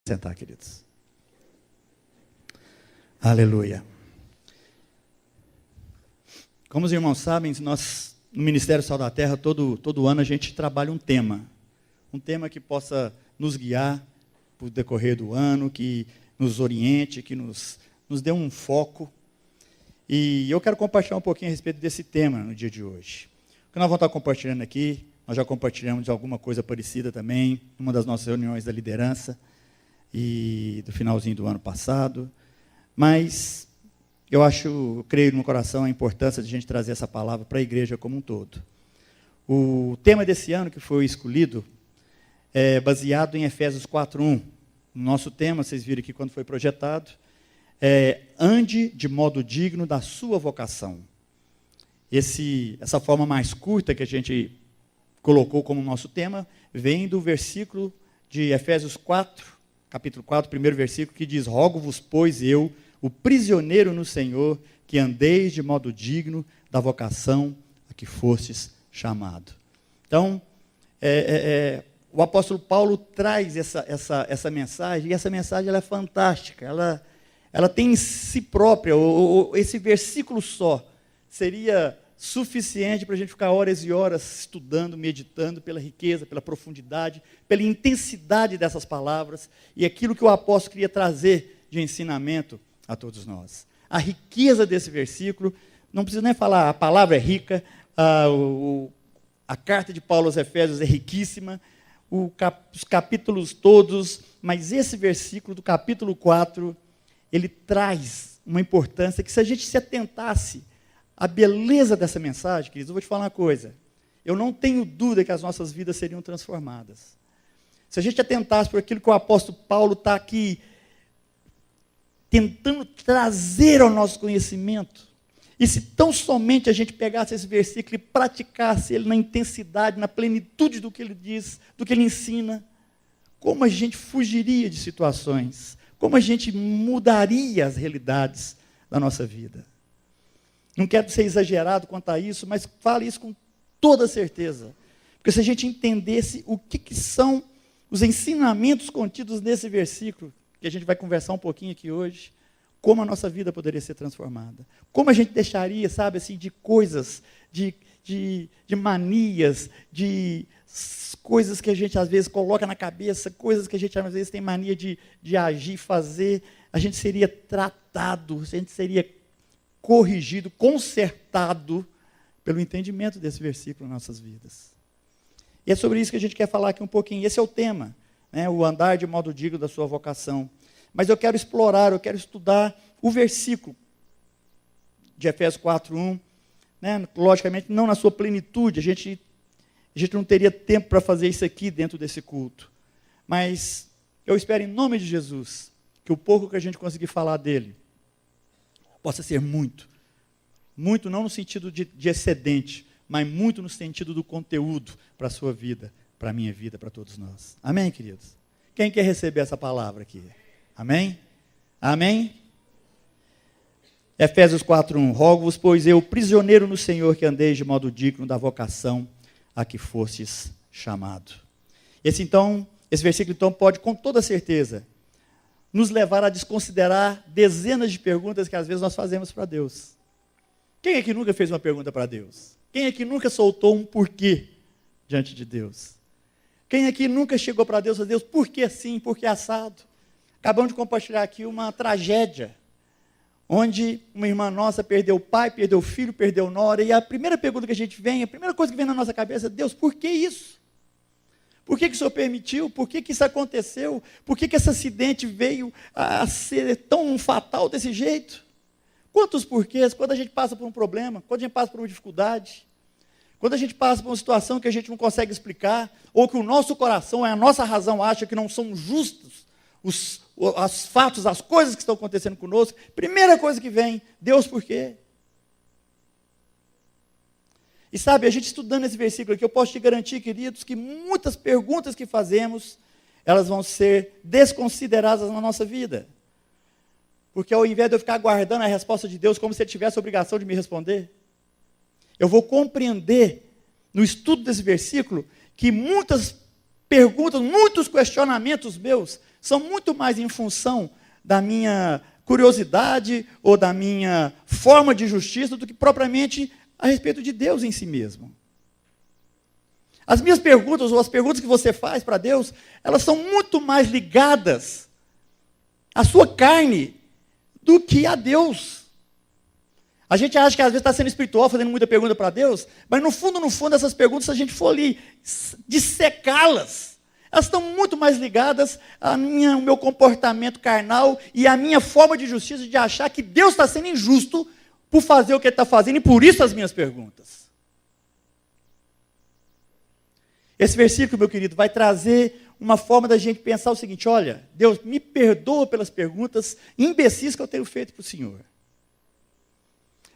Sentar, queridos. Aleluia. Como os irmãos sabem, nós, no Ministério Sal da Terra, todo ano a gente trabalha um tema que possa nos guiar para o decorrer do ano, que nos oriente, que nos dê um foco. E eu quero compartilhar um pouquinho a respeito desse tema no dia de hoje. O que nós vamos estar compartilhando aqui, nós já compartilhamos de alguma coisa parecida também, numa das nossas reuniões da liderança, e do finalzinho do ano passado, mas eu creio no meu coração a importância de a gente trazer essa palavra para a igreja como um todo. O tema desse ano que foi escolhido é baseado em Efésios 4:1. O nosso tema, vocês viram aqui quando foi projetado, é ande de modo digno da sua vocação. Essa forma mais curta que a gente colocou como nosso tema, vem do versículo de Efésios 4, capítulo 4, primeiro versículo, que diz: rogo-vos, pois eu, o prisioneiro no Senhor, que andeis de modo digno da vocação a que fostes chamado. Então, o apóstolo Paulo traz essa mensagem, e essa mensagem ela é fantástica, ela tem em si própria, esse versículo só, seria suficiente para a gente ficar horas e horas estudando, meditando pela riqueza, pela profundidade, pela intensidade dessas palavras e aquilo que o apóstolo queria trazer de ensinamento a todos nós. A riqueza desse versículo, não preciso nem falar, a palavra é rica, a carta de Paulo aos Efésios é riquíssima, os capítulos todos, mas esse versículo do capítulo 4, ele traz uma importância que, se a gente se atentasse a beleza dessa mensagem, queridos, eu vou te falar uma coisa. Eu não tenho dúvida que as nossas vidas seriam transformadas. Se a gente atentasse por aquilo que o apóstolo Paulo está aqui tentando trazer ao nosso conhecimento, e se tão somente a gente pegasse esse versículo e praticasse ele na intensidade, na plenitude do que ele diz, do que ele ensina, como a gente fugiria de situações, como a gente mudaria as realidades da nossa vida. Não quero ser exagerado quanto a isso, mas fale isso com toda certeza. Porque se a gente entendesse o que são os ensinamentos contidos nesse versículo, que a gente vai conversar um pouquinho aqui hoje, como a nossa vida poderia ser transformada. Como a gente deixaria, sabe, assim, de coisas, de manias, de coisas que a gente às vezes coloca na cabeça, coisas que a gente às vezes tem mania de agir, fazer, a gente seria tratado, a gente seria corrigido, consertado pelo entendimento desse versículo nas nossas vidas. E é sobre isso que a gente quer falar aqui um pouquinho. Esse é o tema, né? O andar de modo digno da sua vocação. Mas eu quero explorar, eu quero estudar o versículo de Efésios 4:1, né? Logicamente não na sua plenitude, a gente não teria tempo para fazer isso aqui dentro desse culto. Mas eu espero em nome de Jesus, que o pouco que a gente conseguir falar dele, possa ser muito. Muito não no sentido de excedente, mas muito no sentido do conteúdo para a sua vida, para a minha vida, para todos nós. Amém, queridos? Quem quer receber essa palavra aqui? Amém? Amém? Efésios 4:1. Rogo-vos, pois eu, prisioneiro no Senhor, que andeis de modo digno da vocação a que fostes chamado. Esse versículo então pode, com toda certeza, nos levar a desconsiderar dezenas de perguntas que às vezes nós fazemos para Deus. Quem aqui nunca fez uma pergunta para Deus? Quem aqui nunca soltou um porquê diante de Deus? Quem aqui nunca chegou para Deus e falou: Deus, por que assim, por que assado? Acabamos de compartilhar aqui uma tragédia, onde uma irmã nossa perdeu o pai, perdeu o filho, perdeu nora, e a primeira pergunta que a primeira coisa que vem na nossa cabeça é: Deus, por que isso? Por que o Senhor permitiu? Por que isso aconteceu? Por que esse acidente veio a ser tão fatal desse jeito? Quantos porquês? Quando a gente passa por um problema, quando a gente passa por uma dificuldade, quando a gente passa por uma situação que a gente não consegue explicar, ou que o nosso coração, a nossa razão acha que não são justos os fatos, as coisas que estão acontecendo conosco, primeira coisa que vem: Deus, por quê? E sabe, a gente estudando esse versículo aqui, eu posso te garantir, queridos, que muitas perguntas que fazemos, elas vão ser desconsideradas na nossa vida. Porque ao invés de eu ficar aguardando a resposta de Deus como se Ele tivesse a obrigação de me responder, eu vou compreender, no estudo desse versículo, que muitas perguntas, muitos questionamentos meus, são muito mais em função da minha curiosidade ou da minha forma de justiça do que propriamente a respeito de Deus em si mesmo. As minhas perguntas, ou as perguntas que você faz para Deus, elas são muito mais ligadas à sua carne do que a Deus. A gente acha que às vezes está sendo espiritual, fazendo muita pergunta para Deus, mas no fundo, essas perguntas, se a gente for ali dissecá-las, elas estão muito mais ligadas ao meu comportamento carnal e à minha forma de justiça de achar que Deus está sendo injusto por fazer o que Ele está fazendo, e por isso as minhas perguntas. Esse versículo, meu querido, vai trazer uma forma da gente pensar o seguinte: olha, Deus, me perdoa pelas perguntas imbecis que eu tenho feito para o Senhor.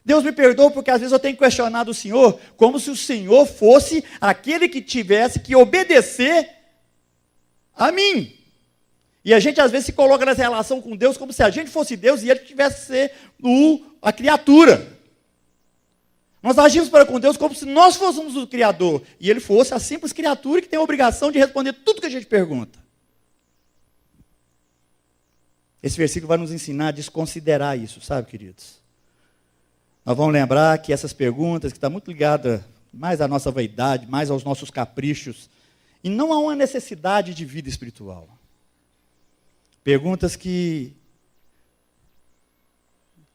Deus me perdoa porque às vezes eu tenho questionado o Senhor como se o Senhor fosse aquele que tivesse que obedecer a mim. E a gente às vezes se coloca nessa relação com Deus como se a gente fosse Deus e Ele tivesse que ser a criatura. Nós agimos para com Deus como se nós fôssemos o Criador e Ele fosse a simples criatura que tem a obrigação de responder tudo que a gente pergunta. Esse versículo vai nos ensinar a desconsiderar isso, sabe, queridos? Nós vamos lembrar que essas perguntas, que estão muito ligadas mais à nossa vaidade, mais aos nossos caprichos, e não a uma necessidade de vida espiritual. Perguntas que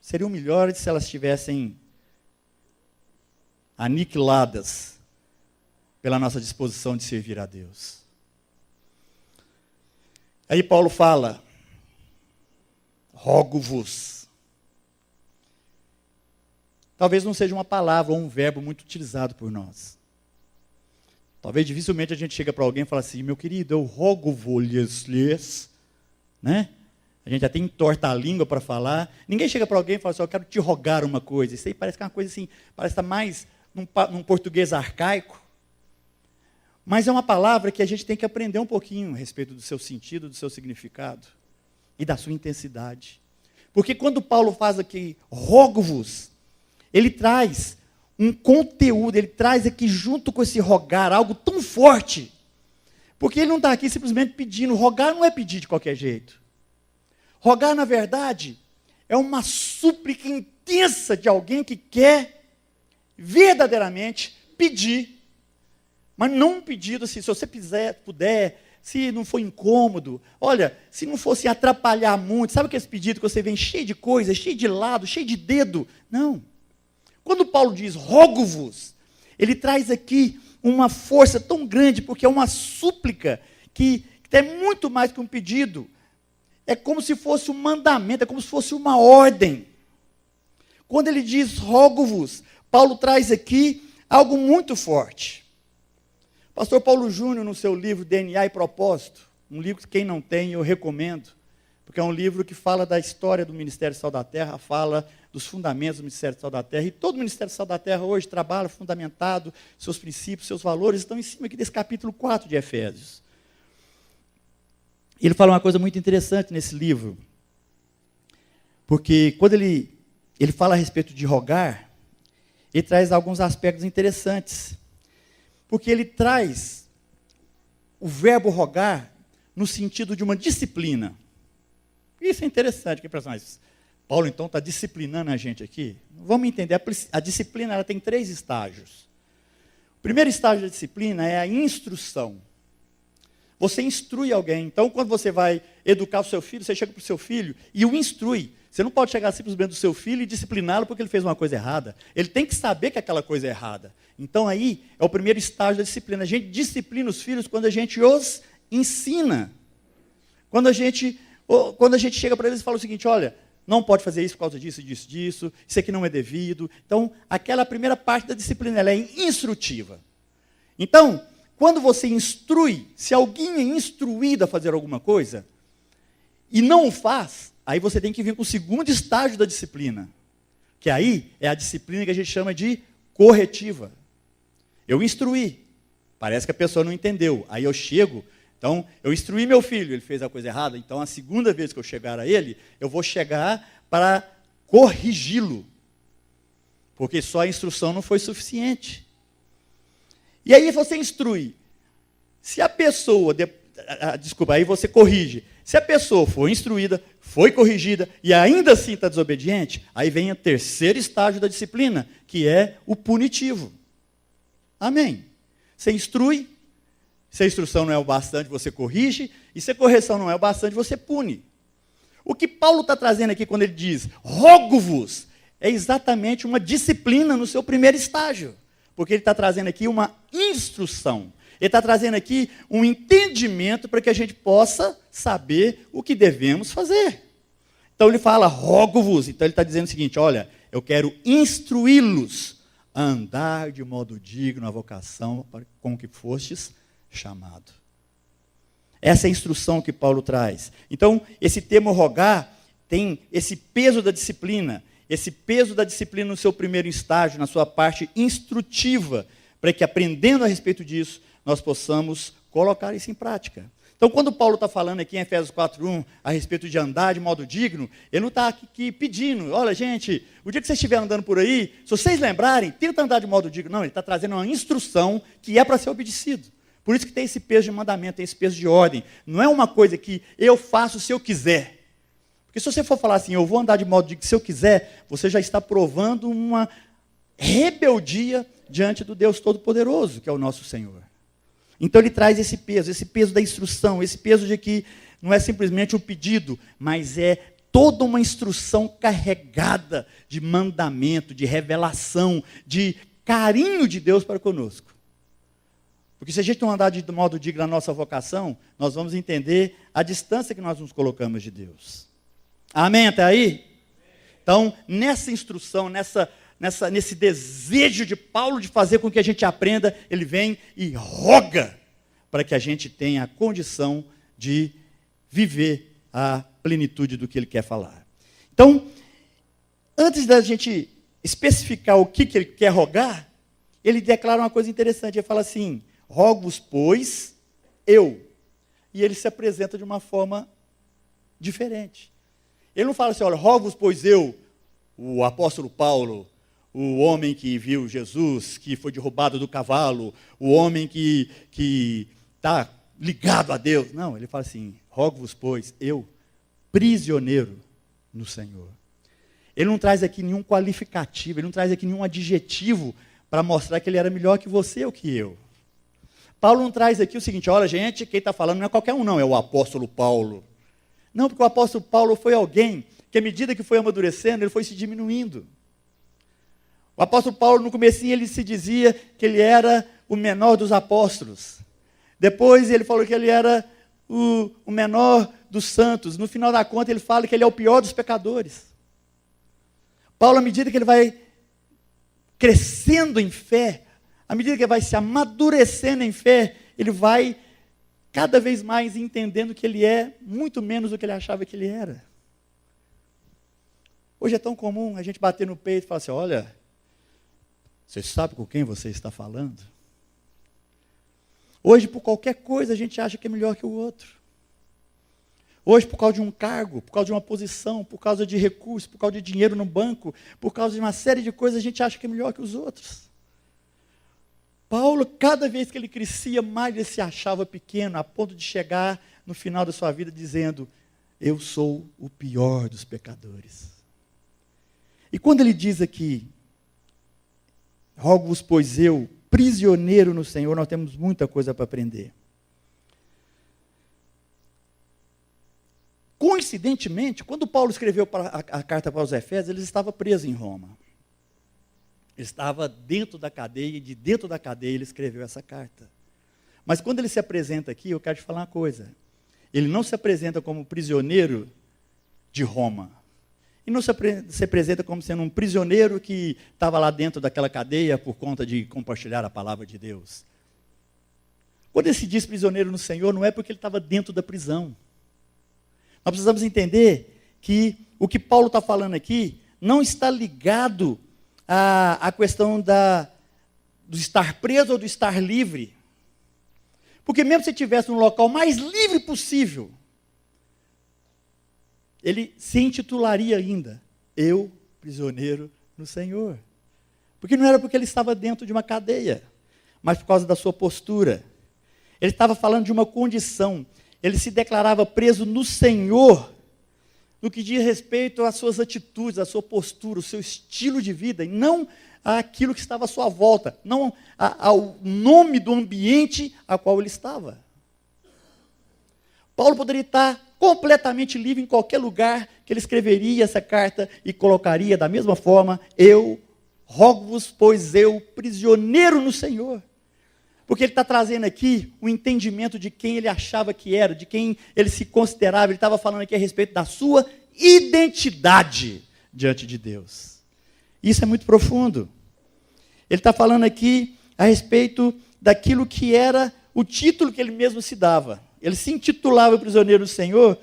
seriam melhores se elas estivessem aniquiladas pela nossa disposição de servir a Deus. Aí Paulo fala: rogo-vos. Talvez não seja uma palavra ou um verbo muito utilizado por nós. Talvez dificilmente a gente chega para alguém e fala assim: meu querido, eu rogo-vos-lhes, né? A gente até entorta a língua para falar. Ninguém chega para alguém e fala assim: eu quero te rogar uma coisa. Isso aí parece que é uma coisa assim, parece estar mais num português arcaico. Mas é uma palavra que a gente tem que aprender um pouquinho a respeito do seu sentido, do seu significado e da sua intensidade. Porque quando Paulo faz aqui, rogo-vos, ele traz um conteúdo, ele traz aqui junto com esse rogar algo tão forte. Porque ele não está aqui simplesmente pedindo. Rogar não é pedir de qualquer jeito. Rogar, na verdade, é uma súplica intensa de alguém que quer verdadeiramente pedir. Mas não um pedido assim, se você puder, se não for incômodo, olha, se não fosse atrapalhar muito, sabe aquele pedido que você vem cheio de coisa, cheio de lado, cheio de dedo? Não. Quando Paulo diz rogo-vos, ele traz aqui uma força tão grande, porque é uma súplica que é muito mais que um pedido. É como se fosse um mandamento, é como se fosse uma ordem. Quando ele diz rogo-vos, Paulo traz aqui algo muito forte. Pastor Paulo Júnior, no seu livro DNA e Propósito, um livro que quem não tem eu recomendo, porque é um livro que fala da história do Ministério Sal da Terra, fala dos fundamentos do Ministério Sal da Terra, e todo o Ministério Sal da Terra hoje trabalha fundamentado, seus princípios, seus valores estão em cima aqui desse capítulo 4 de Efésios. Ele fala uma coisa muito interessante nesse livro, porque quando ele fala a respeito de rogar, ele traz alguns aspectos interessantes, porque ele traz o verbo rogar no sentido de uma disciplina. Isso é interessante, que personagem. Paulo, então, está disciplinando a gente aqui. Vamos entender, a disciplina ela tem 3 estágios. O primeiro estágio da disciplina é a instrução. Você instrui alguém. Então, quando você vai educar o seu filho, você chega para o seu filho e o instrui. Você não pode chegar simplesmente do seu filho e discipliná-lo porque ele fez uma coisa errada. Ele tem que saber que aquela coisa é errada. Então, aí, é o primeiro estágio da disciplina. A gente disciplina os filhos quando a gente os ensina. Quando a gente chega para eles e fala o seguinte: olha, não pode fazer isso por causa disso, disso, disso, isso aqui não é devido. Então, aquela primeira parte da disciplina, ela é instrutiva. Então, quando você instrui, se alguém é instruído a fazer alguma coisa, e não o faz, aí você tem que vir com o segundo estágio da disciplina, que aí é a disciplina que a gente chama de corretiva. Eu instruí, parece que a pessoa não entendeu, aí eu chego. Então, eu instruí meu filho, ele fez a coisa errada, então a segunda vez que eu chegar a ele, eu vou chegar para corrigi-lo. Porque só a instrução não foi suficiente. E aí você instrui. Se a pessoa, aí você corrige. Se a pessoa for instruída, foi corrigida e ainda assim está desobediente, aí vem o terceiro estágio da disciplina, que é o punitivo. Amém? Você instrui, se a instrução não é o bastante, você corrige, e se a correção não é o bastante, você pune. O que Paulo está trazendo aqui quando ele diz, rogo-vos, é exatamente uma disciplina no seu primeiro estágio. Porque ele está trazendo aqui uma instrução. Ele está trazendo aqui um entendimento para que a gente possa saber o que devemos fazer. Então ele fala, rogo-vos. Então ele está dizendo o seguinte, olha, eu quero instruí-los a andar de modo digno à vocação com que fostes chamado. Essa é a instrução que Paulo traz. Então, esse termo rogar tem esse peso da disciplina, no seu primeiro estágio, na sua parte instrutiva, para que aprendendo a respeito disso, nós possamos colocar isso em prática. Então, quando Paulo está falando aqui em Efésios 4:1, a respeito de andar de modo digno, ele não está aqui pedindo, olha gente, o dia que vocês estiverem andando por aí, se vocês lembrarem, tenta andar de modo digno. Não, ele está trazendo uma instrução que é para ser obedecido. Por isso que tem esse peso de mandamento, tem esse peso de ordem. Não é uma coisa que eu faço se eu quiser. Porque se você for falar assim, eu vou andar de modo digno se eu quiser, você já está provando uma rebeldia diante do Deus Todo-Poderoso, que é o nosso Senhor. Então ele traz esse peso da instrução, esse peso de que não é simplesmente um pedido, mas é toda uma instrução carregada de mandamento, de revelação, de carinho de Deus para conosco. Porque se a gente não andar de modo digno na nossa vocação, nós vamos entender a distância que nós nos colocamos de Deus. Amém até aí? Então, nessa instrução, nesse desejo de Paulo de fazer com que a gente aprenda, ele vem e roga para que a gente tenha a condição de viver a plenitude do que ele quer falar. Então, antes da gente especificar o que ele quer rogar, ele declara uma coisa interessante, ele fala assim, rogo-vos, pois, eu. E ele se apresenta de uma forma diferente. Ele não fala assim, olha, rogo-vos, pois eu, o apóstolo Paulo, o homem que viu Jesus, que foi derrubado do cavalo, o homem que está ligado a Deus. Não, ele fala assim, rogo-vos, pois, eu, prisioneiro no Senhor. Ele não traz aqui nenhum qualificativo, ele não traz aqui nenhum adjetivo para mostrar que ele era melhor que você ou que eu. Paulo não traz aqui o seguinte, olha gente, quem está falando não é qualquer um não, é o apóstolo Paulo. Não, porque o apóstolo Paulo foi alguém que à medida que foi amadurecendo, ele foi se diminuindo. O apóstolo Paulo no comecinho ele se dizia que ele era o menor dos apóstolos. Depois ele falou que ele era o menor dos santos. No final da conta ele fala que ele é o pior dos pecadores. Paulo, à medida que ele vai crescendo em fé, à medida que ele vai se amadurecendo em fé, ele vai cada vez mais entendendo que ele é muito menos do que ele achava que ele era. Hoje é tão comum a gente bater no peito e falar assim, olha, você sabe com quem você está falando? Hoje, por qualquer coisa, a gente acha que é melhor que o outro. Hoje, por causa de um cargo, por causa de uma posição, por causa de recursos, por causa de dinheiro no banco, por causa de uma série de coisas, a gente acha que é melhor que os outros. Paulo, cada vez que ele crescia mais, ele se achava pequeno, a ponto de chegar no final da sua vida dizendo, eu sou o pior dos pecadores. E quando ele diz aqui, rogo-vos, pois eu, prisioneiro no Senhor, nós temos muita coisa para aprender. Coincidentemente, quando Paulo escreveu a carta para os Efésios, ele estava preso em Roma. Ele estava dentro da cadeia, e de dentro da cadeia ele escreveu essa carta. Mas quando ele se apresenta aqui, eu quero te falar uma coisa. Ele não se apresenta como prisioneiro de Roma. E não se apresenta como sendo um prisioneiro que estava lá dentro daquela cadeia por conta de compartilhar a palavra de Deus. Quando ele se diz prisioneiro no Senhor, não é porque ele estava dentro da prisão. Nós precisamos entender que o que Paulo está falando aqui não está ligado à questão do estar preso ou do estar livre. Porque mesmo se ele estivesse no local mais livre possível, ele se intitularia ainda, eu, prisioneiro no Senhor. Porque não era porque ele estava dentro de uma cadeia, mas por causa da sua postura. Ele estava falando de uma condição. ele se declarava preso no Senhor, no que diz respeito às suas atitudes, à sua postura, o seu estilo de vida, e não àquilo que estava à sua volta, não ao nome do ambiente a qual ele estava. Paulo poderia estar completamente livre em qualquer lugar que ele escreveria essa carta e colocaria da mesma forma: eu rogo-vos, pois eu, prisioneiro no Senhor. Porque ele está trazendo aqui o entendimento de quem ele achava que era, de quem ele se considerava. Ele estava falando aqui a respeito da sua identidade diante de Deus. Isso é muito profundo. Ele está falando aqui a respeito daquilo que era o título que ele mesmo se dava. Ele se intitulava prisioneiro do Senhor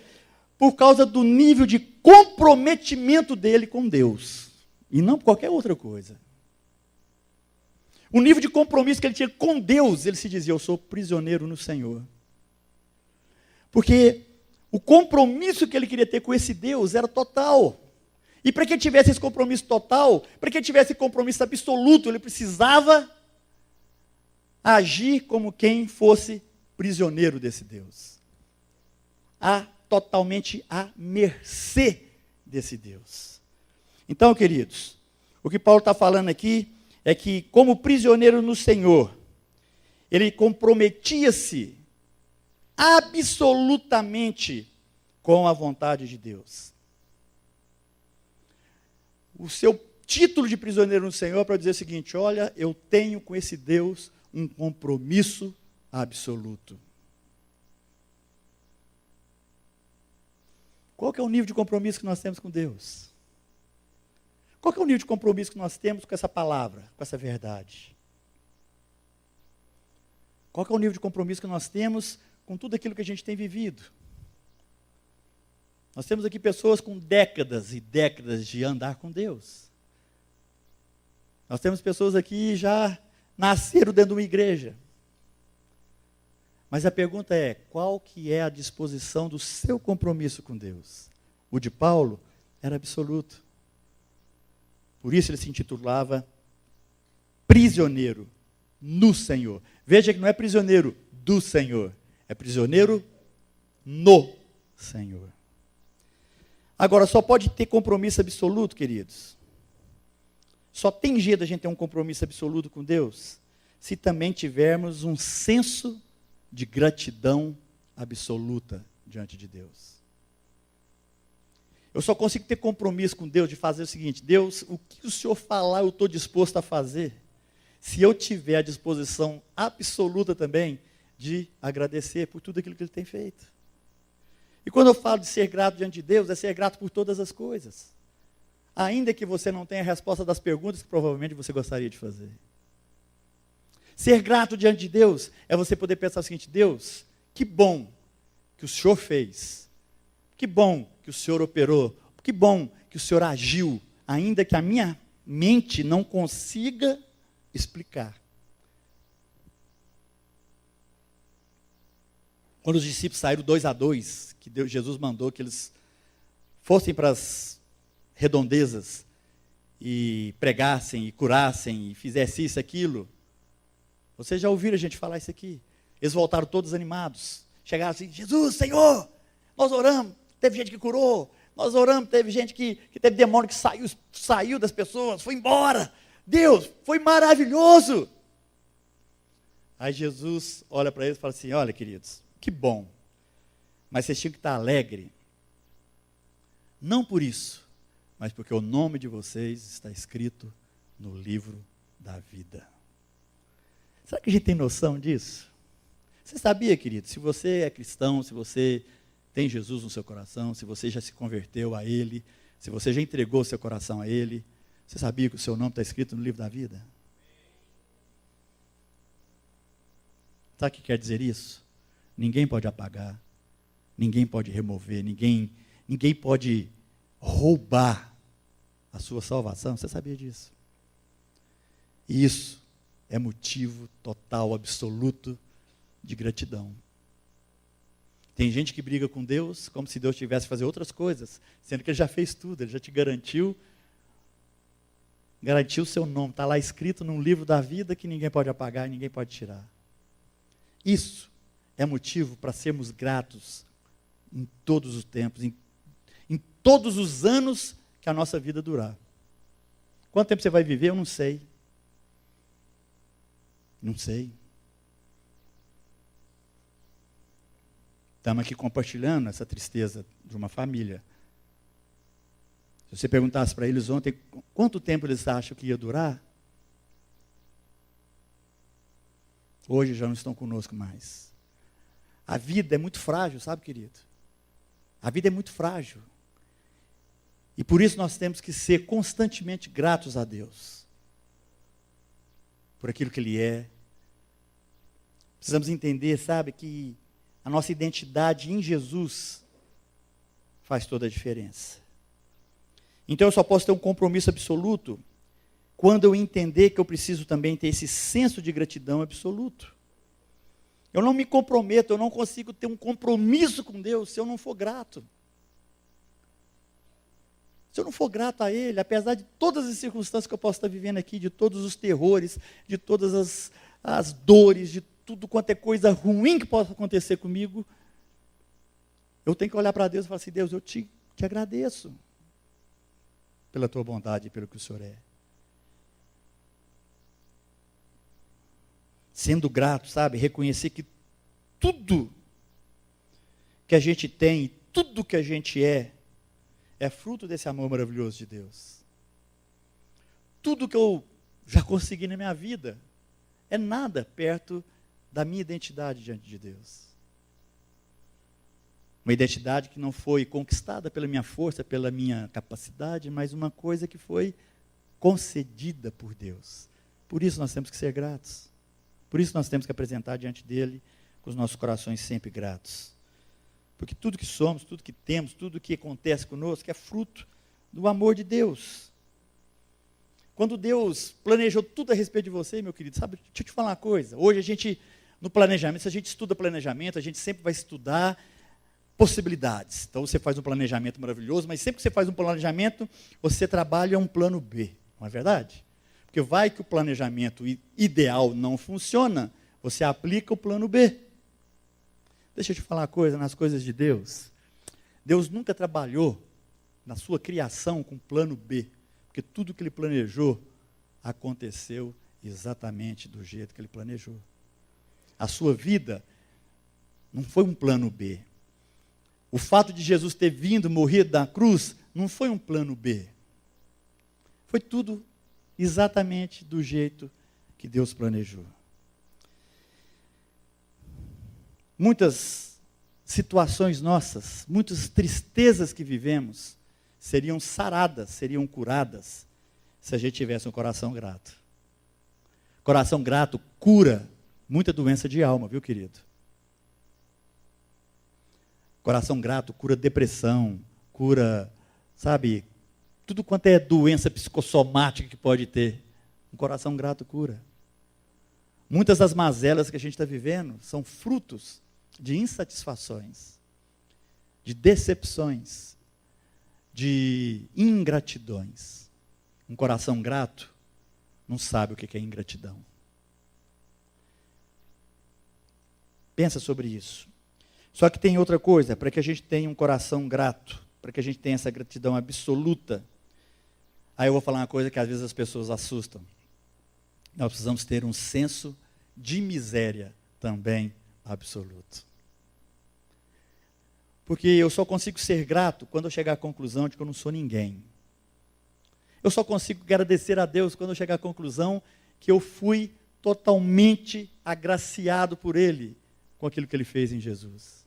por causa do nível de comprometimento dele com Deus. E não por qualquer outra coisa. O nível de compromisso que ele tinha com Deus, ele se dizia: eu sou prisioneiro no Senhor. Porque o compromisso que ele queria ter com esse Deus era total. E para que ele tivesse esse compromisso total, para que ele tivesse esse compromisso absoluto, ele precisava agir como quem fosse prisioneiro desse Deus. Totalmente à mercê desse Deus. Então, queridos, o que Paulo está falando aqui é que, como prisioneiro no Senhor, ele comprometia-se absolutamente com a vontade de Deus. O seu título de prisioneiro no Senhor é para dizer o seguinte: olha, eu tenho com esse Deus um compromisso absoluto. Qual que é o nível de compromisso que nós temos com Deus? Qual que é o nível de compromisso que nós temos com essa palavra, com essa verdade? Qual que é o nível de compromisso que nós temos com tudo aquilo que a gente tem vivido? Nós temos aqui pessoas com décadas e décadas de andar com Deus. Nós temos pessoas aqui que já nasceram dentro de uma igreja. Mas a pergunta é: qual que é a disposição do seu compromisso com Deus? O de Paulo era absoluto. Por isso ele se intitulava prisioneiro no Senhor. Veja que não é prisioneiro do Senhor, é prisioneiro no Senhor. Agora, só pode ter compromisso absoluto, queridos. Só tem jeito a gente ter um compromisso absoluto com Deus se também tivermos um senso de gratidão absoluta diante de Deus. Eu só consigo ter compromisso com Deus de fazer o seguinte: Deus, o que o Senhor falar, eu estou disposto a fazer, se eu tiver a disposição absoluta também de agradecer por tudo aquilo que Ele tem feito. E quando eu falo de ser grato diante de Deus, é ser grato por todas as coisas. Ainda que você não tenha a resposta das perguntas que provavelmente você gostaria de fazer. Ser grato diante de Deus é você poder pensar o seguinte: Deus, que bom que o Senhor fez. Que bom que o Senhor operou. Que bom que o Senhor agiu, ainda que a minha mente não consiga explicar. Quando os discípulos saíram 2-2, que Jesus mandou que eles fossem para as redondezas e pregassem, e curassem, e fizessem isso, aquilo. Vocês já ouviram a gente falar isso aqui? Eles voltaram todos animados. Chegaram assim: Jesus, Senhor, nós oramos, teve gente que curou. Nós oramos, teve gente que teve demônio que saiu das pessoas, foi embora. Deus, foi maravilhoso. Aí Jesus olha para eles e fala assim: olha, queridos, que bom, mas vocês tinham que estar alegres, não por isso, mas porque o nome de vocês está escrito no livro da vida. Será que a gente tem noção disso? Você sabia, querido, se você é cristão, se você tem Jesus no seu coração, se você já se converteu a Ele, se você já entregou seu coração a Ele, você sabia que o seu nome está escrito no livro da vida? Sabe o que quer dizer isso? Ninguém pode apagar, ninguém pode remover, ninguém pode roubar a sua salvação. Você sabia disso? E isso é motivo total, absoluto de gratidão. Tem gente que briga com Deus como se Deus tivesse que fazer outras coisas, sendo que Ele já fez tudo, Ele já te garantiu o seu nome, está lá escrito num livro da vida que ninguém pode apagar e ninguém pode tirar. Isso é motivo para sermos gratos em todos os tempos, em todos os anos que a nossa vida durar. Quanto tempo você vai viver, eu não sei. Não sei. Estamos aqui compartilhando essa tristeza de uma família. Se você perguntasse para eles ontem quanto tempo eles acham que ia durar, hoje já não estão conosco mais. A vida é muito frágil, sabe, querido? A vida é muito frágil. E por isso nós temos que ser constantemente gratos a Deus. Por aquilo que Ele é. Precisamos entender, sabe, que a nossa identidade em Jesus faz toda a diferença. Então eu só posso ter um compromisso absoluto quando eu entender que eu preciso também ter esse senso de gratidão absoluto. Eu não me comprometo, eu não consigo ter um compromisso com Deus se eu não for grato. Se eu não for grato a Ele, apesar de todas as circunstâncias que eu posso estar vivendo aqui, de todos os terrores, de todas as dores, de tudo quanto é coisa ruim que possa acontecer comigo, eu tenho que olhar para Deus e falar assim, Deus, eu te agradeço pela tua bondade e pelo que o Senhor é. Sendo grato, sabe, reconhecer que tudo que a gente tem, tudo que a gente é fruto desse amor maravilhoso de Deus. Tudo que eu já consegui na minha vida é nada perto da minha identidade diante de Deus. Uma identidade que não foi conquistada pela minha força, pela minha capacidade, mas uma coisa que foi concedida por Deus. Por isso nós temos que ser gratos. Por isso nós temos que apresentar diante dEle com os nossos corações sempre gratos. Porque tudo que somos, tudo que temos, tudo que acontece conosco é fruto do amor de Deus. Quando Deus planejou tudo a respeito de você, meu querido, sabe, deixa eu te falar uma coisa. Hoje a gente, no planejamento, se a gente estuda planejamento, a gente sempre vai estudar possibilidades. Então você faz um planejamento maravilhoso, mas sempre que você faz um planejamento, você trabalha um plano B, não é verdade? Porque vai que o planejamento ideal não funciona, você aplica o plano B. Deixa eu te falar uma coisa, nas coisas de Deus, Deus nunca trabalhou na sua criação com plano B, porque tudo que Ele planejou aconteceu exatamente do jeito que Ele planejou. A sua vida não foi um plano B. O fato de Jesus ter vindo, morrido na cruz, não foi um plano B. Foi tudo exatamente do jeito que Deus planejou. Muitas situações nossas, muitas tristezas que vivemos, seriam saradas, seriam curadas, se a gente tivesse um coração grato. Coração grato cura muita doença de alma, viu, querido? Coração grato cura depressão, cura, sabe, tudo quanto é doença psicossomática que pode ter. Um coração grato cura. Muitas das mazelas que a gente está vivendo são frutos de insatisfações, de decepções, de ingratidões. Um coração grato não sabe o que é ingratidão. Pensa sobre isso. Só que tem outra coisa, para que a gente tenha um coração grato, para que a gente tenha essa gratidão absoluta, aí eu vou falar uma coisa que às vezes as pessoas assustam. Nós precisamos ter um senso de miséria também absoluto. Porque eu só consigo ser grato quando eu chegar à conclusão de que eu não sou ninguém. Eu só consigo agradecer a Deus quando eu chegar à conclusão que eu fui totalmente agraciado por Ele com aquilo que Ele fez em Jesus.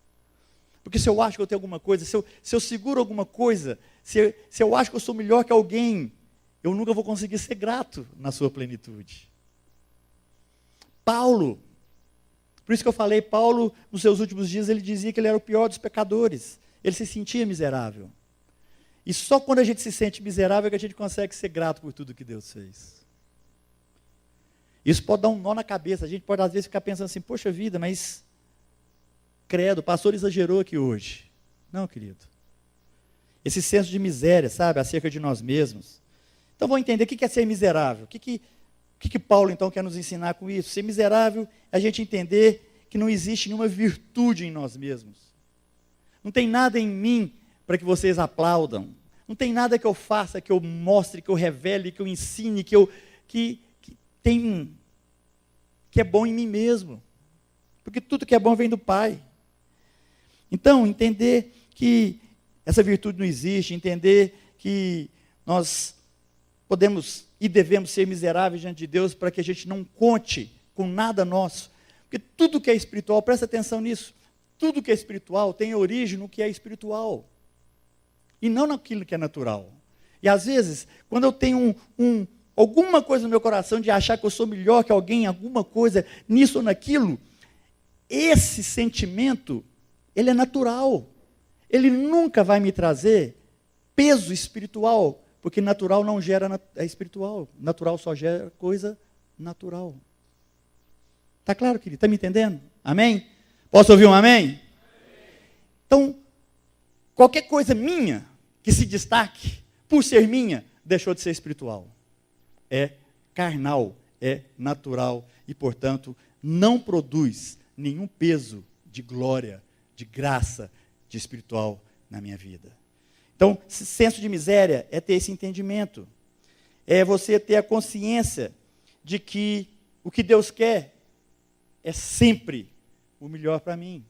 Porque se eu acho que eu tenho alguma coisa, se eu seguro alguma coisa, se eu acho que eu sou melhor que alguém, eu nunca vou conseguir ser grato na sua plenitude. Paulo, por isso que eu falei, Paulo, nos seus últimos dias, ele dizia que ele era o pior dos pecadores. Ele se sentia miserável. E só quando a gente se sente miserável é que a gente consegue ser grato por tudo que Deus fez. Isso pode dar um nó na cabeça. A gente pode, às vezes, ficar pensando assim, poxa vida, mas credo, o pastor exagerou aqui hoje. Não, querido. Esse senso de miséria, sabe, acerca de nós mesmos. Então, vamos entender o que é ser miserável. O que Paulo, então, quer nos ensinar com isso? Ser miserável é a gente entender que não existe nenhuma virtude em nós mesmos. Não tem nada em mim para que vocês aplaudam. Não tem nada que eu faça, que eu mostre, que eu revele, que eu ensine, que é bom em mim mesmo. Porque tudo que é bom vem do Pai. Então, entender que essa virtude não existe, entender que nós podemos e devemos ser miseráveis diante de Deus para que a gente não conte com nada nosso. Porque tudo que é espiritual, presta atenção nisso, tudo que é espiritual tem origem no que é espiritual. E não naquilo que é natural. E às vezes, quando eu tenho alguma coisa no meu coração de achar que eu sou melhor que alguém, alguma coisa nisso ou naquilo, esse sentimento, ele é natural. Ele nunca vai me trazer peso espiritual, porque natural não gera espiritual. Natural só gera coisa natural. Está claro, querido? Está me entendendo? Amém? Posso ouvir um amém? Então, qualquer coisa minha que se destaque, por ser minha, deixou de ser espiritual. É carnal, é natural e, portanto, não produz nenhum peso de glória, de graça, de espiritual na minha vida. Então, esse senso de miséria é ter esse entendimento. É você ter a consciência de que o que Deus quer é sempre o melhor para mim.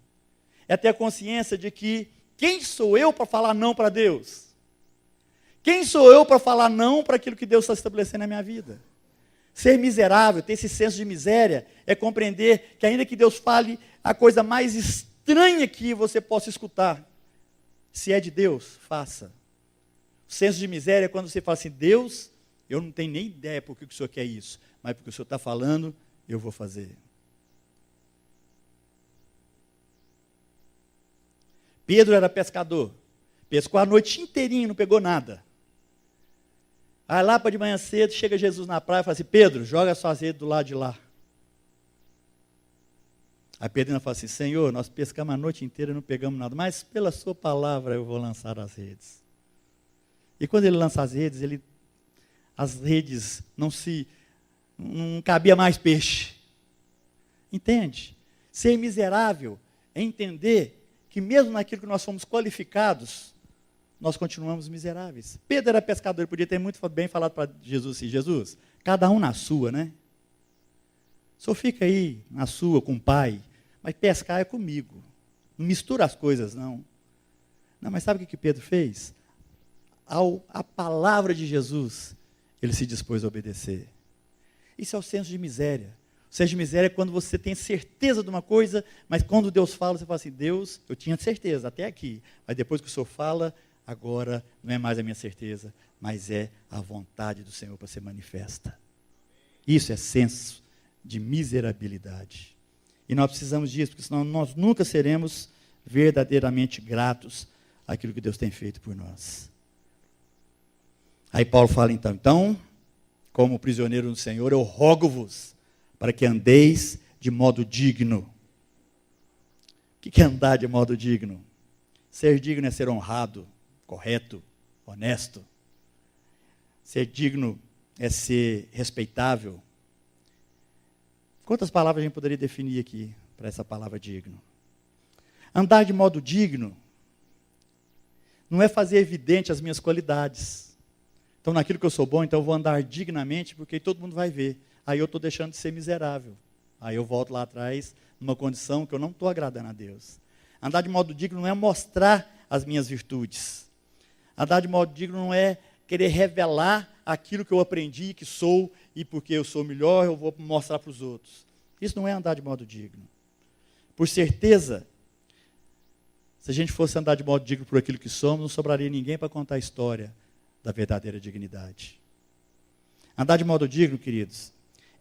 É ter a consciência de que quem sou eu para falar não para Deus? Quem sou eu para falar não para aquilo que Deus está estabelecendo na minha vida? Ser miserável, ter esse senso de miséria, é compreender que ainda que Deus fale a coisa mais estranha que você possa escutar, se é de Deus, faça. O senso de miséria é quando você fala assim, Deus, eu não tenho nem ideia por que o Senhor quer isso, mas porque o Senhor está falando, eu vou fazer. Pedro era pescador, pescou a noite inteirinha, não pegou nada. Aí lá para de manhã cedo, chega Jesus na praia e fala assim, Pedro, joga suas redes do lado de lá. Aí Pedro ainda fala assim, Senhor, nós pescamos a noite inteira e não pegamos nada, mas pela sua palavra eu vou lançar as redes. E quando ele lança as redes não cabia mais peixe. Entende? Ser miserável é entender que mesmo naquilo que nós somos qualificados, nós continuamos miseráveis. Pedro era pescador, ele podia ter muito bem falado para Jesus assim, Jesus, cada um na sua, né? O senhor fica aí na sua com o pai, mas pescar é comigo. Não mistura as coisas, não. Não, mas sabe o que Pedro fez? A palavra de Jesus, ele se dispôs a obedecer. Isso é o senso de miséria. O senso de miséria é quando você tem certeza de uma coisa, mas quando Deus fala, você fala assim, Deus, eu tinha certeza até aqui, mas depois que o Senhor fala, agora não é mais a minha certeza, mas é a vontade do Senhor para ser manifesta. Isso é senso de miserabilidade. E nós precisamos disso, porque senão nós nunca seremos verdadeiramente gratos àquilo que Deus tem feito por nós. Aí Paulo fala então, como prisioneiro do Senhor, eu rogo-vos para que andeis de modo digno. O que é andar de modo digno? Ser digno é ser honrado, correto, honesto. Ser digno é ser respeitável. Quantas palavras a gente poderia definir aqui para essa palavra digno? Andar de modo digno não é fazer evidente as minhas qualidades. Então, naquilo que eu sou bom, então eu vou andar dignamente, porque todo mundo vai ver. Aí eu estou deixando de ser miserável. Aí eu volto lá atrás, numa condição que eu não estou agradando a Deus. Andar de modo digno não é mostrar as minhas virtudes. Andar de modo digno não é querer revelar aquilo que eu aprendi, que sou, e porque eu sou melhor, eu vou mostrar para os outros. Isso não é andar de modo digno. Por certeza, se a gente fosse andar de modo digno por aquilo que somos, não sobraria ninguém para contar a história da verdadeira dignidade. Andar de modo digno, queridos,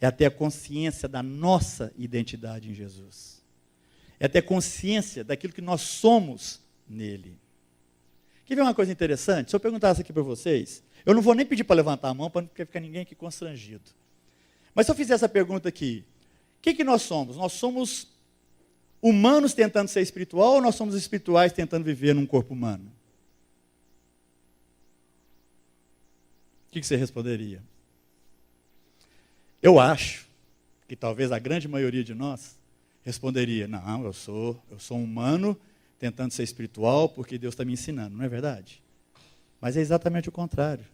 é ter a consciência da nossa identidade em Jesus. É ter consciência daquilo que nós somos nele. Quer ver uma coisa interessante? Se eu perguntasse aqui para vocês, eu não vou nem pedir para levantar a mão, para não ficar ninguém aqui constrangido. Mas se eu fizer essa pergunta aqui, o que nós somos? Nós somos humanos tentando ser espiritual ou nós somos espirituais tentando viver num corpo humano? O que você responderia? Eu acho que talvez a grande maioria de nós Responderia, não, eu sou um humano tentando ser espiritual porque Deus está me ensinando, não é verdade? Mas é exatamente o contrário.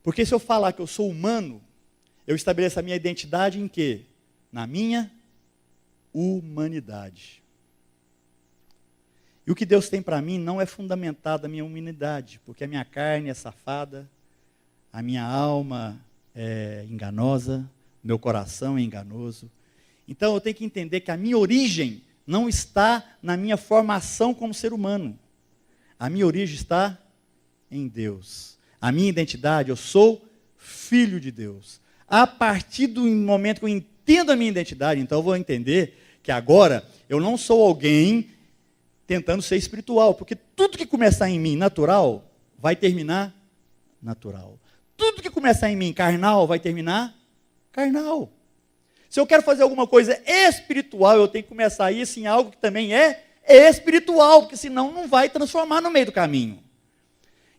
Porque se eu falar que eu sou humano, eu estabeleço a minha identidade em quê? Na minha humanidade. E o que Deus tem para mim não é fundamentado na minha humanidade, porque a minha carne é safada, a minha alma é enganosa, meu coração é enganoso. Então eu tenho que entender que a minha origem não está na minha formação como ser humano. A minha origem está em Deus. A minha identidade, eu sou filho de Deus. A partir do momento que eu entendo a minha identidade, então eu vou entender que agora eu não sou alguém tentando ser espiritual, porque tudo que começar em mim natural, vai terminar natural. Tudo que começar em mim carnal, vai terminar carnal. Se eu quero fazer alguma coisa espiritual, eu tenho que começar isso em algo que também é espiritual, porque senão não vai transformar no meio do caminho.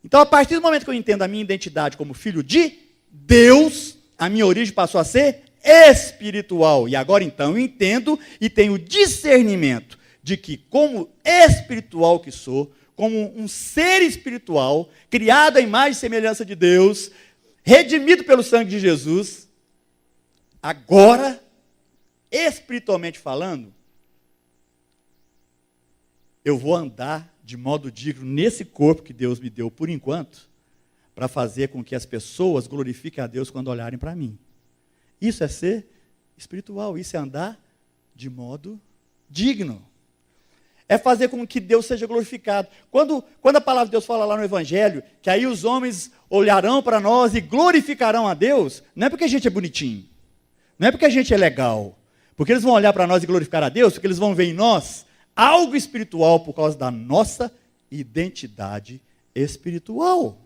Então, a partir do momento que eu entendo a minha identidade como filho de Deus, a minha origem passou a ser espiritual. E agora, então, eu entendo e tenho discernimento de que, como espiritual que sou, como um ser espiritual, criado à imagem e semelhança de Deus, redimido pelo sangue de Jesus, agora, espiritualmente falando, eu vou andar de modo digno nesse corpo que Deus me deu por enquanto, para fazer com que as pessoas glorifiquem a Deus quando olharem para mim. Isso é ser espiritual, isso é andar de modo digno. É fazer com que Deus seja glorificado. Quando a palavra de Deus fala lá no Evangelho, que aí os homens olharão para nós e glorificarão a Deus, não é porque a gente é bonitinho, não é porque a gente é legal, porque eles vão olhar para nós e glorificar a Deus, porque eles vão ver em nós algo espiritual por causa da nossa identidade espiritual.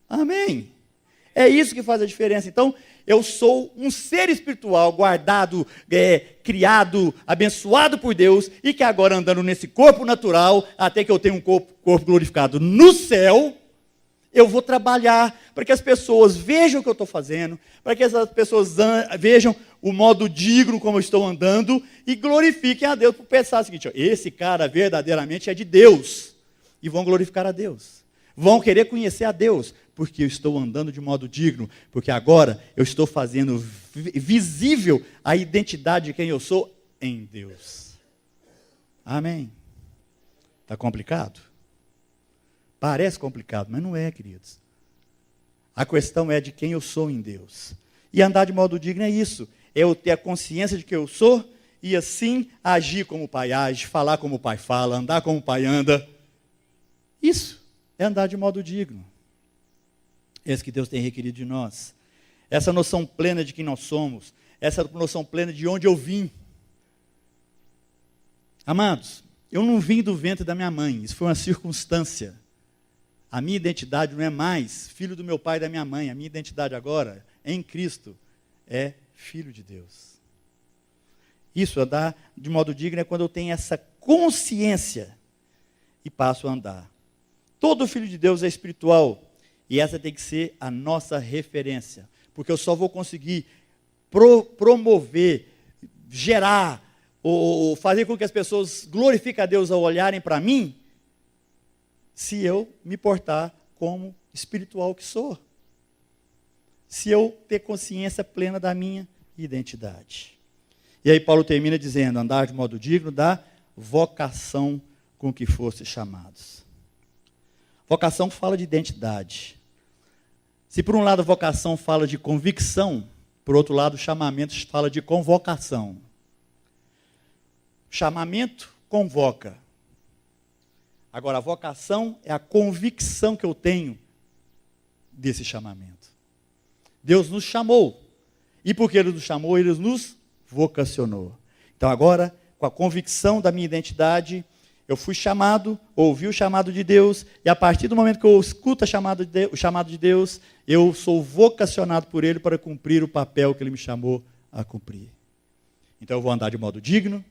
Amém? É isso que faz a diferença. Então, eu sou um ser espiritual, guardado, criado, abençoado por Deus, e que agora andando nesse corpo natural, até que eu tenha um corpo glorificado no céu, eu vou trabalhar para que as pessoas vejam o que eu estou fazendo, para que as pessoas vejam o modo digno como eu estou andando, e glorifiquem a Deus, por pensar o seguinte, ó, esse cara verdadeiramente é de Deus, e vão glorificar a Deus. Vão querer conhecer a Deus, porque eu estou andando de modo digno, porque agora eu estou fazendo visível a identidade de quem eu sou em Deus. Amém? Está complicado? Parece complicado, mas não é, queridos. A questão é de quem eu sou em Deus. E andar de modo digno é isso, é eu ter a consciência de que eu sou, e assim agir como o Pai age, falar como o Pai fala, andar como o Pai anda. Isso é andar de modo digno. Esse que Deus tem requerido de nós. Essa noção plena de quem nós somos. Essa noção plena de onde eu vim. Amados, eu não vim do ventre da minha mãe. Isso foi uma circunstância. A minha identidade não é mais filho do meu pai e da minha mãe. A minha identidade agora, em Cristo, é filho de Deus. Isso, andar de modo digno, é quando eu tenho essa consciência e passo a andar. Todo filho de Deus é espiritual. E essa tem que ser a nossa referência. Porque eu só vou conseguir promover, gerar, ou fazer com que as pessoas glorifiquem a Deus ao olharem para mim, se eu me portar como espiritual que sou. Se eu ter consciência plena da minha identidade. E aí Paulo termina dizendo, andar de modo digno da vocação com que foste chamados. Vocação fala de identidade. Se por um lado a vocação fala de convicção, por outro lado o chamamento fala de convocação. Chamamento convoca. Agora a vocação é a convicção que eu tenho desse chamamento. Deus nos chamou. E porque Ele nos chamou, Ele nos vocacionou. Então agora, com a convicção da minha identidade, eu fui chamado, ouvi o chamado de Deus, e a partir do momento que eu escuto o chamado de Deus, eu sou vocacionado por Ele para cumprir o papel que Ele me chamou a cumprir. Então eu vou andar de modo digno,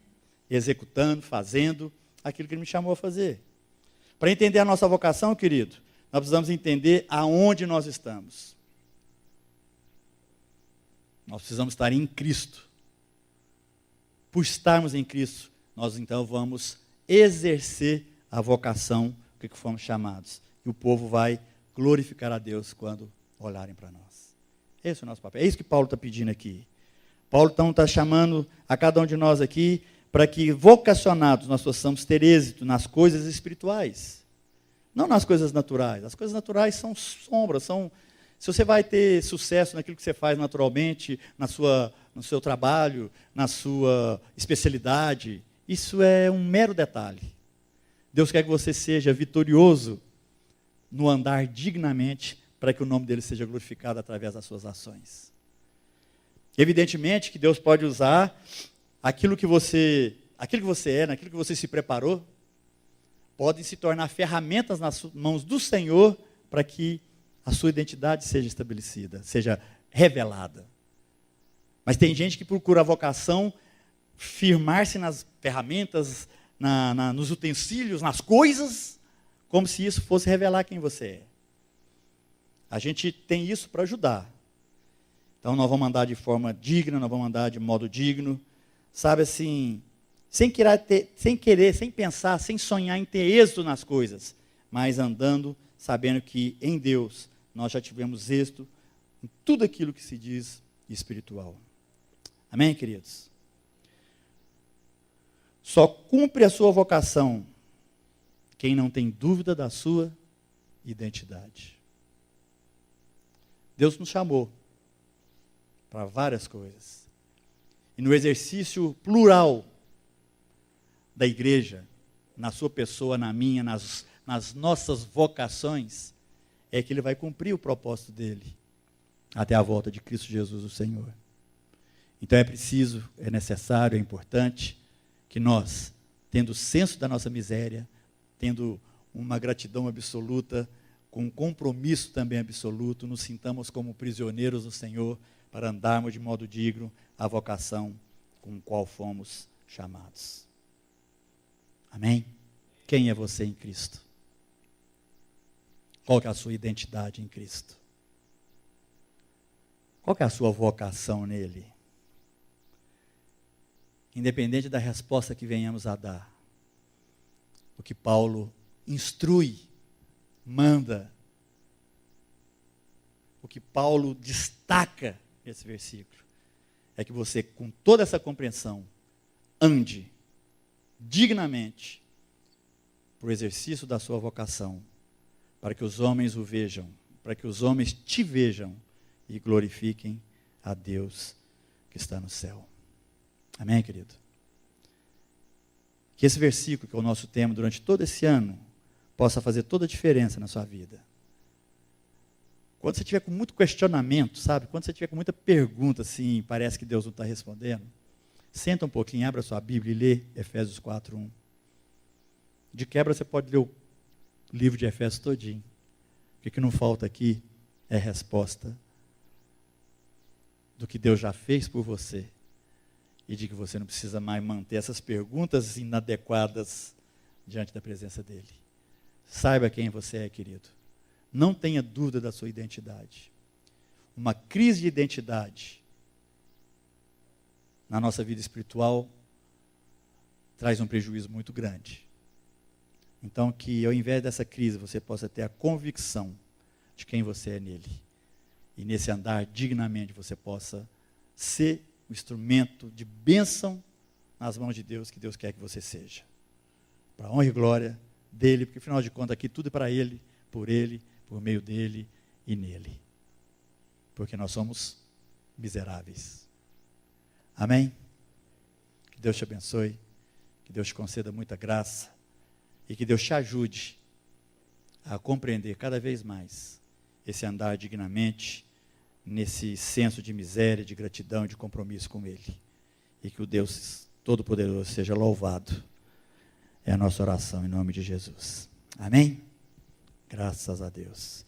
executando, fazendo aquilo que Ele me chamou a fazer. Para entender a nossa vocação, querido, nós precisamos entender aonde nós estamos. Nós precisamos estar em Cristo. por estarmos em Cristo, nós então vamos exercer a vocação que fomos chamados. E o povo vai glorificar a Deus quando olharem para nós. Esse é o nosso papel. É isso que Paulo está pedindo aqui. Paulo então está chamando a cada um de nós aqui para que, vocacionados, nós possamos ter êxito nas coisas espirituais. Não nas coisas naturais. As coisas naturais são sombras, se você vai ter sucesso naquilo que você faz naturalmente, no seu trabalho, na sua especialidade, isso é um mero detalhe. Deus quer que você seja vitorioso no andar dignamente, para que o nome dele seja glorificado através das suas ações. Evidentemente que Deus pode usar aquilo que você é, naquilo que você se preparou, podem se tornar ferramentas nas mãos do Senhor para que a sua identidade seja estabelecida, seja revelada. Mas tem gente que procura a vocação firmar-se nas ferramentas, nos utensílios, nas coisas, como se isso fosse revelar quem você é. A gente tem isso para ajudar. Então nós vamos andar de forma digna, nós vamos andar de modo digno, sabe assim, sem querer, sem pensar, sem sonhar em ter êxito nas coisas, mas andando, sabendo que em Deus nós já tivemos êxito em tudo aquilo que se diz espiritual. Amém, queridos? Só cumpre a sua vocação quem não tem dúvida da sua identidade. Deus nos chamou para várias coisas. E no exercício plural da igreja, na sua pessoa, na minha, nas nossas vocações, é que ele vai cumprir o propósito dele até a volta de Cristo Jesus, o Senhor. Então é preciso, é necessário, é importante que nós, tendo senso da nossa miséria, tendo uma gratidão absoluta, com um compromisso também absoluto, nos sintamos como prisioneiros do Senhor para andarmos de modo digno a vocação com a qual fomos chamados. Amém? Quem é você em Cristo? Qual que é a sua identidade em Cristo? Qual que é a sua vocação nele? Independente da resposta que venhamos a dar, o que Paulo instrui, manda, o que Paulo destaca nesse versículo, é que você, com toda essa compreensão, ande dignamente para o exercício da sua vocação, para que os homens o vejam, para que os homens te vejam e glorifiquem a Deus que está no céu. Amém, querido? Que esse versículo, que é o nosso tema durante todo esse ano, possa fazer toda a diferença na sua vida. Quando você tiver com muito questionamento, sabe? Quando você tiver com muita pergunta, assim, parece que Deus não está respondendo, senta um pouquinho, abra sua Bíblia e lê Efésios 4:1. De quebra você pode ler o livro de Efésios todinho. O que não falta aqui é resposta do que Deus já fez por você e de que você não precisa mais manter essas perguntas inadequadas diante da presença dele. Saiba quem você é, querido. Não tenha dúvida da sua identidade. Uma crise de identidade na nossa vida espiritual traz um prejuízo muito grande. Então, que ao invés dessa crise, você possa ter a convicção de quem você é nele. E nesse andar dignamente você possa ser um instrumento de bênção nas mãos de Deus, que Deus quer que você seja. Para a honra e glória dele, porque afinal de contas aqui tudo é para ele, por meio dele e nele. Porque nós somos miseráveis. Amém? Que Deus te abençoe, que Deus te conceda muita graça e que Deus te ajude a compreender cada vez mais esse andar dignamente, nesse senso de miséria, de gratidão e de compromisso com ele. E que o Deus Todo-Poderoso seja louvado. É a nossa oração em nome de Jesus. Amém? Graças a Deus.